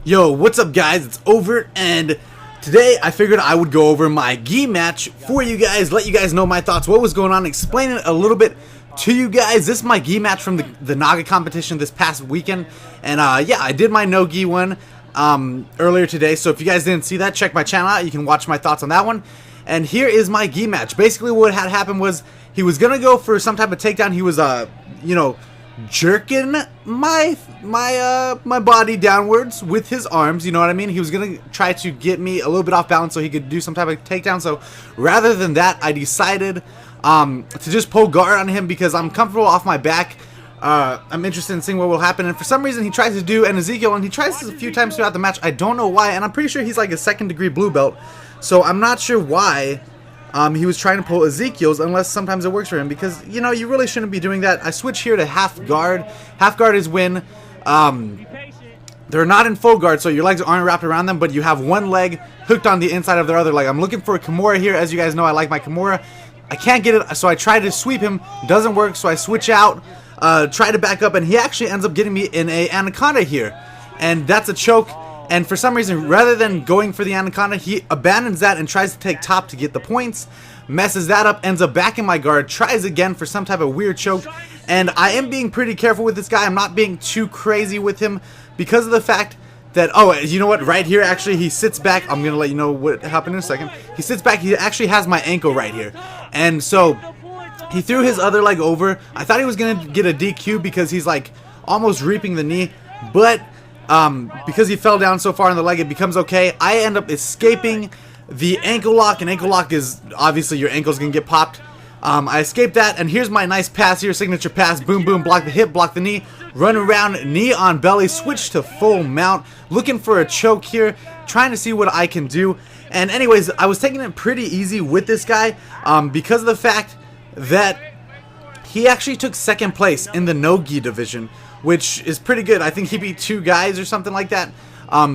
Yo, what's up guys, it's Over, and today I figured I would go over my gi match for you guys, let you guys know my thoughts, what was going on, explain it a little bit to you guys. This is my gi match from the Naga competition this past weekend, and yeah, I did my no gi one earlier today, so if you guys didn't see that, check my channel out, you can watch my thoughts on that one. And here is my gi match. Basically what had happened was, he was gonna go for some type of takedown. He was you know, jerking my body downwards with his arms, you know what I mean? He was gonna try to get me a little bit off balance so he could do some type of takedown. So rather than that, I decided to just pull guard on him because I'm comfortable off my back. I'm interested in seeing what will happen, and for some reason he tries to do an Ezekiel, and he tries this a few times throughout the match. I don't know why, and I'm pretty sure he's like a second-degree blue belt, so I'm not sure why he was trying to pull Ezekiel's, unless sometimes it works for him, because, you know, you really shouldn't be doing that. I switch here to half guard. Half guard is when they're not in full guard, so your legs aren't wrapped around them, but you have one leg hooked on the inside of their other leg. I'm looking for a Kimura here. As you guys know, I like my Kimura. I can't get it, so I try to sweep him. Doesn't work, so I switch out, try to back up, and he actually ends up getting me in a Anaconda here, and that's a choke. And for some reason, rather than going for the Anaconda, he abandons that and tries to take top to get the points, messes that up, ends up back in my guard, tries again for some type of weird choke. And I am being pretty careful with this guy. I'm not being too crazy with him because of the fact that, oh, you know what, right here, actually, he sits back. I'm going to let you know what happened in a second. He sits back. He actually has my ankle right here. And so he threw his other leg over. I thought he was going to get a DQ because he's like almost reaping the knee, but because he fell down so far in the leg, it becomes okay. I end up escaping the ankle lock, and ankle lock is obviously your ankle's gonna get popped. I escaped that, and here's my nice pass here, signature pass, boom boom, block the hip, block the knee, run around, knee on belly, switch to full mount, looking for a choke here, trying to see what I can do. And anyways, I was taking it pretty easy with this guy because of the fact that he actually took second place in the no-gi division, which is pretty good. I think he beat 2 guys or something like that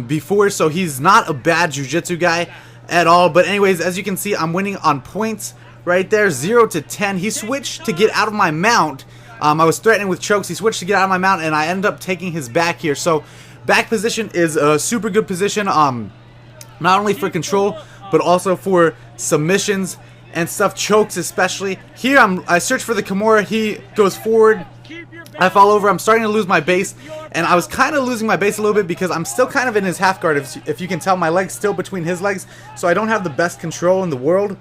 before, so he's not a bad jiu-jitsu guy at all. But anyways, as you can see, I'm winning on points right there, 0-10. He switched to get out of my mount. I was threatening with chokes. He switched to get out of my mount, and I ended up taking his back here. So back position is a super good position, not only for control, but also for submissions and stuff, chokes especially. Here I search for the Kimura. He goes forward. I fall over. I'm starting to lose my base, and I was kind of losing my base a little bit because I'm still kind of in his half guard. If you can tell, my leg's still between his legs, so I don't have the best control in the world.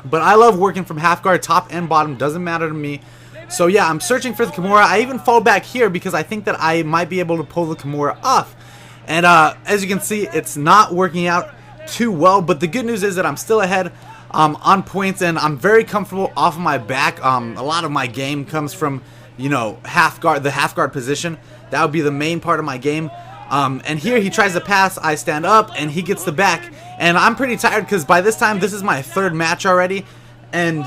But I love working from half guard, top and bottom, doesn't matter to me. So yeah, I'm searching for the Kimura. I even fall back here because I think that I might be able to pull the Kimura off. And as you can see, it's not working out too well, but the good news is that I'm still ahead on points, and I'm very comfortable off of my back. A lot of my game comes from, you know, half guard, the half guard position. That would be the main part of my game. And here he tries to pass, I stand up, and he gets the back. And I'm pretty tired because by this time, this is my 3rd match already. And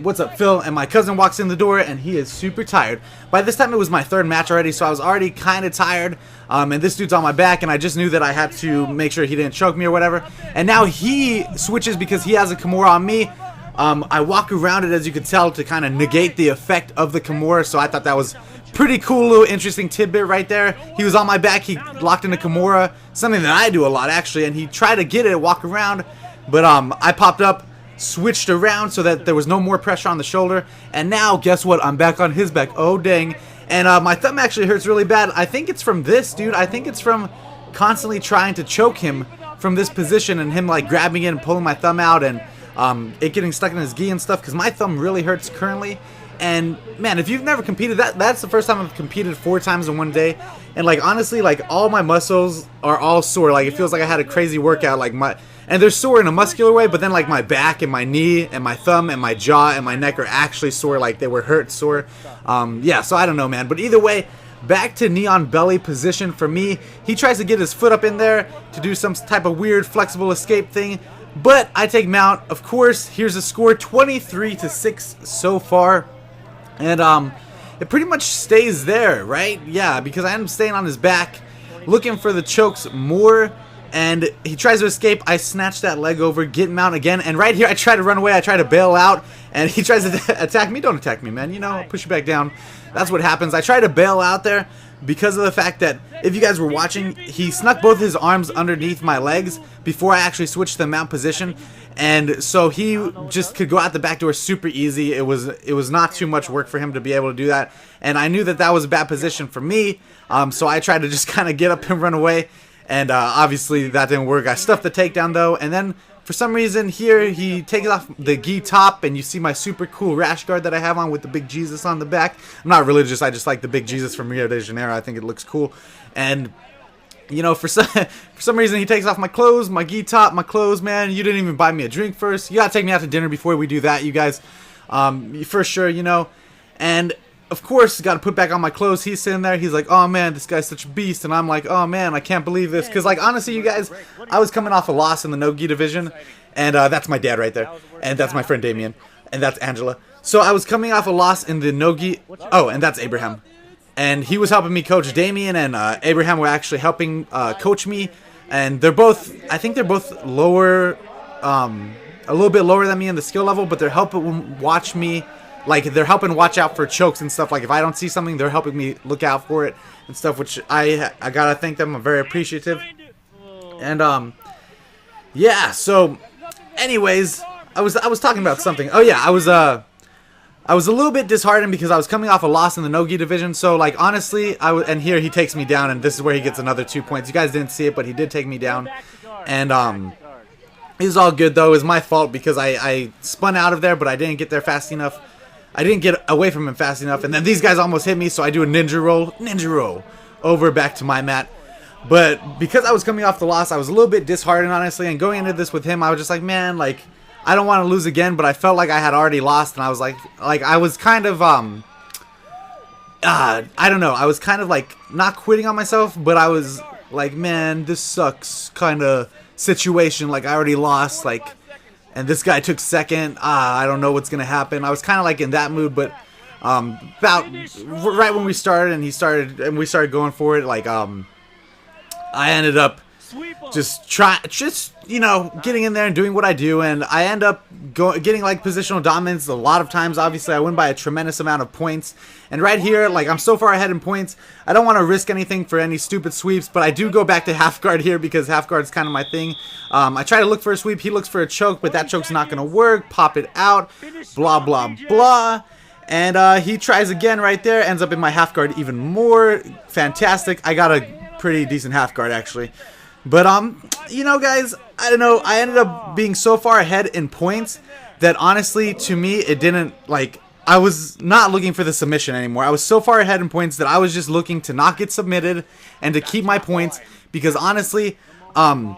what's up, Phil? And my cousin walks in the door, and he is super tired. By this time, it was my 3rd match already, so I was already kind of tired. And this dude's on my back, and I just knew that I had to make sure he didn't choke me or whatever. And now he switches because he has a Kimura on me. I walk around it, as you could tell, to kind of negate the effect of the Kimura, so I thought that was pretty cool, little interesting tidbit right there. He was on my back, he locked in a Kimura, something that I do a lot actually, and he tried to get it, walk around, but I popped up, switched around so that there was no more pressure on the shoulder, and now, guess what, I'm back on his back. Oh dang. And my thumb actually hurts really bad. I think it's from this, dude. I think it's from constantly trying to choke him from this position, and him like grabbing it and pulling my thumb out, and it getting stuck in his gi and stuff, because my thumb really hurts currently. And man, if you've never competed, that's the first time I've competed 4 times in one day, and like honestly, like all my muscles are all sore. Like it feels like I had a crazy workout. Like and they're sore in a muscular way, but then like my back and my knee and my thumb and my jaw and my neck are actually sore, like they were hurt sore. Yeah, so I don't know, man, but either way, back to knee on belly position for me. He tries to get his foot up in there to do some type of weird flexible escape thing, but I take mount, of course. Here's the score, 23-6 so far. And it pretty much stays there, right? Yeah, because I end up staying on his back, looking for the chokes more and he tries to escape. I snatch that leg over, get him out again, and right here I try to run away. I try to bail out, and he tries to attack me. Don't attack me, man. You know, I'll push you back down. That's what happens. I try to bail out there because of the fact that, if you guys were watching, he snuck both his arms underneath my legs before I actually switched the mount position, and so he just could go out the back door super easy. It was not too much work for him to be able to do that, and I knew that that was a bad position for me, so I tried to just kind of get up and run away, and obviously that didn't work. I stuffed the takedown though, and then for some reason here he takes off the gi top, and you see my super cool rash guard that I have on with the big Jesus on the back. I'm not religious, I just like the big Jesus from Rio de Janeiro. I think it looks cool. And you know, for some reason he takes off my clothes, my gi top, my clothes. Man, you didn't even buy me a drink first. You gotta take me out to dinner before we do that, you guys, for sure, you know. And of course, got to put back on my clothes. He's sitting there. He's like, oh, man, this guy's such a beast. And I'm like, oh, man, I can't believe this. Because, like, honestly, you guys, I was coming off a loss in the no-gi division. And that's my dad right there. And that's my friend Damien. And that's Angela. So I was coming off a loss in the no-gi. Oh, and that's Abraham. And he was helping me coach. Damien and Abraham were actually helping coach me. And they're both, I think they're both lower, a little bit lower than me in the skill level. But they're helping watch me. Like, they're helping watch out for chokes and stuff. Like, if I don't see something, they're helping me look out for it and stuff, which I gotta thank them. I'm very appreciative. And, yeah, so, anyways, I was talking about something. Oh, yeah, I was a little bit disheartened because I was coming off a loss in the no-gi division. So, like, honestly, and here he takes me down, and this is where he gets another 2 points. You guys didn't see it, but he did take me down. And, it was all good, though. It was my fault because I spun out of there, but I didn't get there fast enough. I didn't get away from him fast enough, and then these guys almost hit me, so I do a ninja roll, over back to my mat. But because I was coming off the loss, I was a little bit disheartened, honestly, and going into this with him, I was just like, man, like, I don't want to lose again, but I felt like I had already lost, and I was like I was kind of, I don't know, I was kind of, like, not quitting on myself, but I was like, man, this sucks kind of situation, like, I already lost, like, and this guy took second. I don't know what's gonna happen. I was kind of like in that mood, but about right when we started and we started going for it, like I ended up just you know, getting in there and doing what I do, and I end up getting like positional dominance a lot of times. Obviously, I win by a tremendous amount of points, and right here, like, I'm so far ahead in points, I don't want to risk anything for any stupid sweeps, but I do go back to half guard here because half guard is kind of my thing. I try to look for a sweep. He looks for a choke, but that choke's not gonna work. Pop it out, blah blah blah. And he tries again right there, ends up in my half guard even more. Fantastic. I got a pretty decent half guard actually. But, you know, guys, I don't know, I ended up being so far ahead in points that honestly, to me, it didn't, like, I was not looking for the submission anymore. I was so far ahead in points that I was just looking to not get submitted and to keep my points because, honestly, I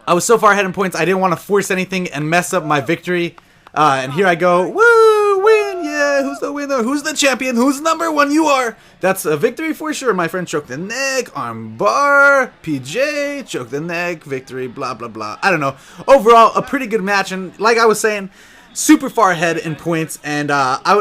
was so far ahead in points, I didn't want to force anything and mess up my victory. And here I go, woo, win, yeah, who's the winner, who's the champion, who's number one, you are. That's a victory for sure. My friend choked the neck, arm bar, PJ, choked the neck, victory, blah, blah, blah. I don't know. Overall, a pretty good match, and like I was saying, super far ahead in points, and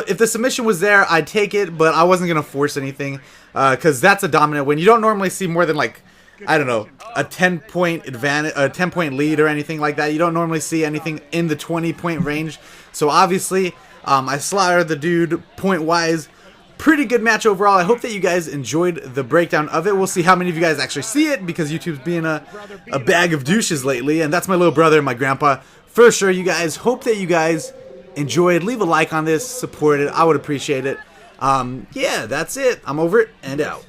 if the submission was there, I'd take it, but I wasn't going to force anything, because that's a dominant win. You don't normally see more than, like, I don't know, a 10-point advantage, a 10-point lead or anything like that. You don't normally see anything in the 20-point range. So obviously, I slaughtered the dude point-wise. Pretty good match overall. I hope that you guys enjoyed the breakdown of it. We'll see how many of you guys actually see it because YouTube's being a bag of douches lately. And that's my little brother and my grandpa. For sure, you guys. Hope that you guys enjoyed. Leave a like on this. Support it. I would appreciate it. Yeah, that's it. I'm over it and out.